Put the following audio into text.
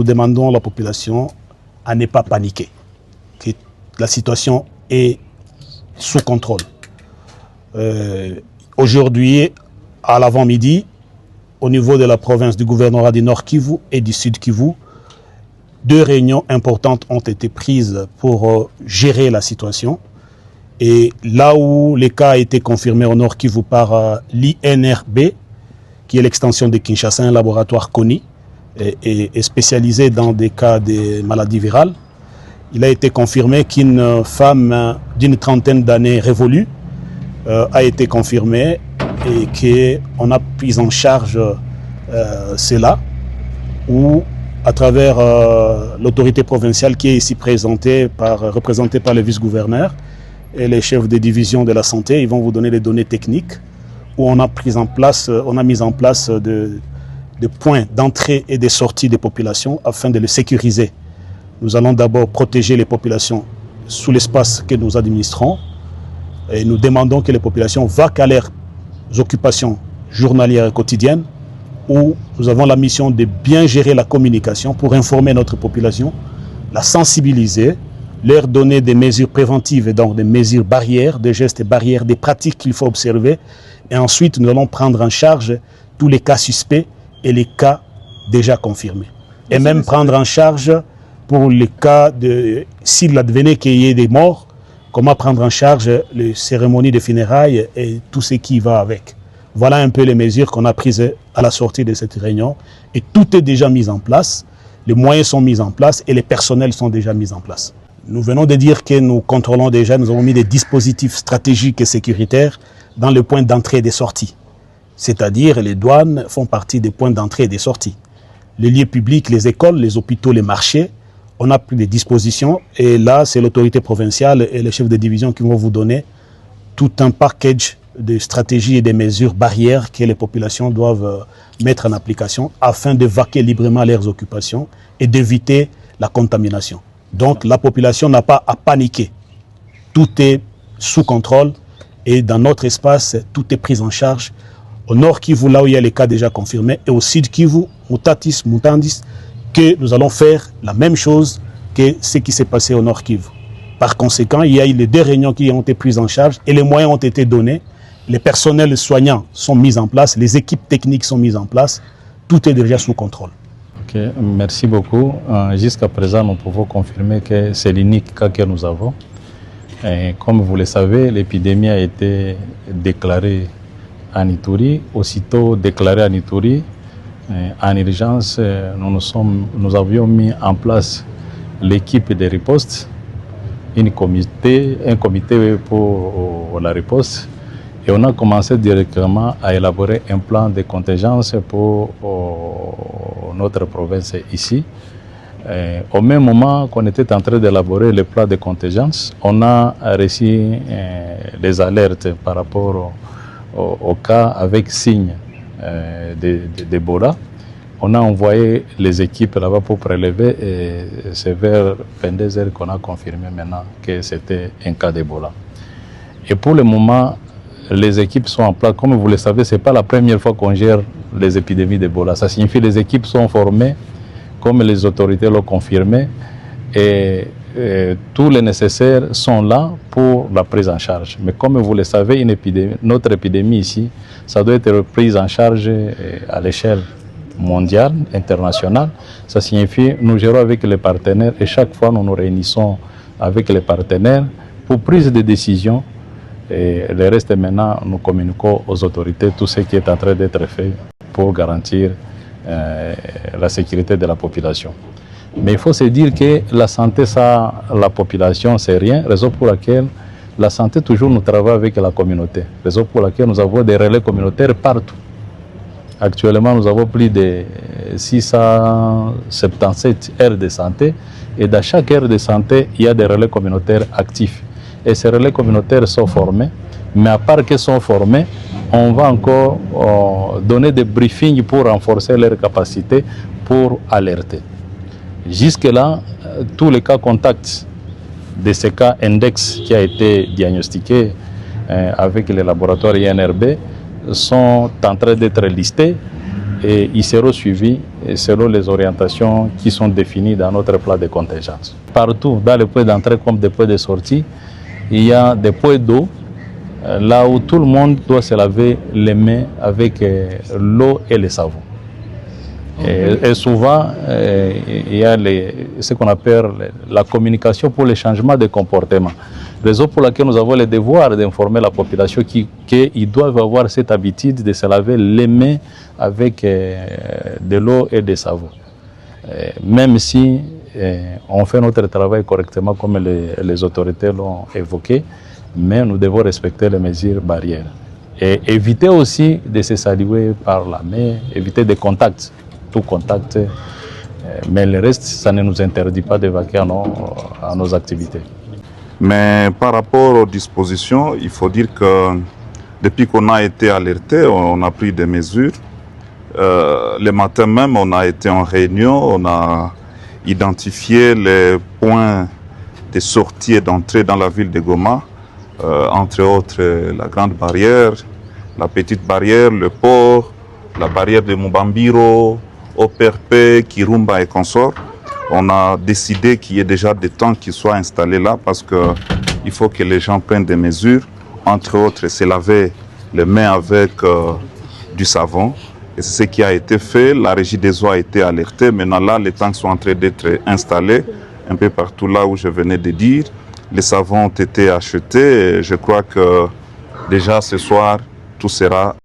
demandons à la population à ne pas paniquer, que la situation est sous contrôle. Aujourd'hui, à l'avant-midi, au niveau de la province du gouvernorat du Nord Kivu et du Sud Kivu, 2 réunions importantes ont été prises pour gérer la situation. Et là où les cas a été confirmés au Nord Kivu par l'INRB, qui est l'extension de Kinshasa, un laboratoire connu et spécialisé dans des cas de maladies virales, il a été confirmé qu'une femme d'une trentaine d'années révolue a été confirmée et qu'on a pris en charge cela, ou à travers l'autorité provinciale qui est ici représentée par le vice-gouverneur et les chefs de division de la santé. Ils vont vous donner les données techniques où on a mis en place des points d'entrée et de sortie des populations afin de les sécuriser. Nous allons d'abord protéger les populations sous l'espace que nous administrons et nous demandons que les populations vaquent qu'à leurs occupations journalières et quotidiennes, où nous avons la mission de bien gérer la communication pour informer notre population, la sensibiliser, leur donner des mesures préventives et donc des mesures barrières, des gestes barrières, des pratiques qu'il faut observer. Et ensuite, nous allons prendre en charge tous les cas suspects et les cas déjà confirmés. Et même prendre en charge pour les cas de, s'il advenait qu'il y ait des morts, comment prendre en charge les cérémonies de funérailles et tout ce qui va avec. Voilà un peu les mesures qu'on a prises à la sortie de cette réunion. Et tout est déjà mis en place, les moyens sont mis en place et les personnels sont déjà mis en place. Nous venons de dire que nous contrôlons déjà, nous avons mis des dispositifs stratégiques et sécuritaires dans le point d'entrée et de sortie. C'est-à-dire les douanes font partie des points d'entrée et de sortie. Les lieux publics, les écoles, les hôpitaux, les marchés, on a pris des dispositions et là c'est l'autorité provinciale et les chefs de division qui vont vous donner tout un package de stratégies et des mesures barrières que les populations doivent mettre en application afin de vaquer librement à leurs occupations et d'éviter la contamination. Donc la population n'a pas à paniquer. Tout est sous contrôle et dans notre espace, tout est pris en charge. Au Nord Kivu, là où il y a les cas déjà confirmés, et au Sud Kivu, mutatis mutandis, que nous allons faire la même chose que ce qui s'est passé au Nord Kivu. Par conséquent, il y a eu les 2 réunions qui ont été prises en charge et les moyens ont été donnés. Les personnels soignants sont mis en place, les équipes techniques sont mises en place. Tout est déjà sous contrôle. Ok, merci beaucoup. Jusqu'à présent, nous pouvons confirmer que c'est l'unique cas que nous avons. Et comme vous le savez, l'épidémie a été déclarée en Ituri. Aussitôt déclarée en Ituri, en urgence, nous avions mis en place l'équipe de riposte, un comité pour la riposte. Et on a commencé directement à élaborer un plan de contingence pour notre province ici. Au même moment qu'on était en train d'élaborer le plan de contingence, on a reçu des alertes par rapport au cas avec signe d'Ebola. On a envoyé les équipes là-bas pour prélever et c'est vers 22 heures qu'on a confirmé maintenant que c'était un cas d'Ebola. Et pour le moment, les équipes sont en place. Comme vous le savez, ce n'est pas la première fois qu'on gère les épidémies d'Ebola. Ça signifie que les équipes sont formées, comme les autorités l'ont confirmé, et tous les nécessaires sont là pour la prise en charge. Mais comme vous le savez, notre épidémie ici, ça doit être prise en charge à l'échelle mondiale, internationale. Ça signifie que nous gérons avec les partenaires et chaque fois nous nous réunissons avec les partenaires pour prise de décision. Et le reste maintenant, nous communiquons aux autorités tout ce qui est en train d'être fait pour garantir la sécurité de la population. Mais il faut se dire que la santé, ça, la population, c'est rien, raison pour laquelle la santé, toujours, nous travaillons avec la communauté, raison pour laquelle nous avons des relais communautaires partout. Actuellement, nous avons plus de 677 aires de santé et dans chaque aire de santé, il y a des relais communautaires actifs. Et ces relais communautaires sont formés, mais à part qu'ils sont formés, on va encore donner des briefings pour renforcer leurs capacités pour alerter. Jusque-là, tous les cas contacts de ces cas index qui a été diagnostiqué avec les laboratoires INRB sont en train d'être listés et ils seront suivis selon les orientations qui sont définies dans notre plan de contingence. Partout, dans les points d'entrée comme des points de sortie, il y a des points d'eau, là où tout le monde doit se laver les mains avec l'eau et le savon. Et souvent, il y a ce qu'on appelle la communication pour le changement de comportement. Raison pour laquelle nous avons le devoir d'informer la population qu'ils doivent avoir cette habitude de se laver les mains avec de l'eau et du savon. Même si on fait notre travail correctement comme les autorités l'ont évoqué, mais nous devons respecter les mesures barrières. Et éviter aussi de se saluer par la main, éviter des contacts, tout contact. Mais le reste, ça ne nous interdit pas de vaquer à nos activités. Mais par rapport aux dispositions, il faut dire que depuis qu'on a été alerté, on a pris des mesures. Le matin même, on a été en réunion, on a identifié les points de sortie et d'entrée dans la ville de Goma, entre autres la Grande Barrière, la Petite Barrière, le port, la barrière de Mubambiro, Operpe, Kirumba et consorts. On a décidé qu'il y ait déjà des temps qui soient installés là parce qu'il faut que les gens prennent des mesures. Entre autres, se laver les mains avec du savon. Et c'est ce qui a été fait. La régie des eaux a été alertée. Maintenant là, les tanks sont en train d'être installés un peu partout là où je venais de dire. Les savons ont été achetés. Et je crois que déjà ce soir, tout sera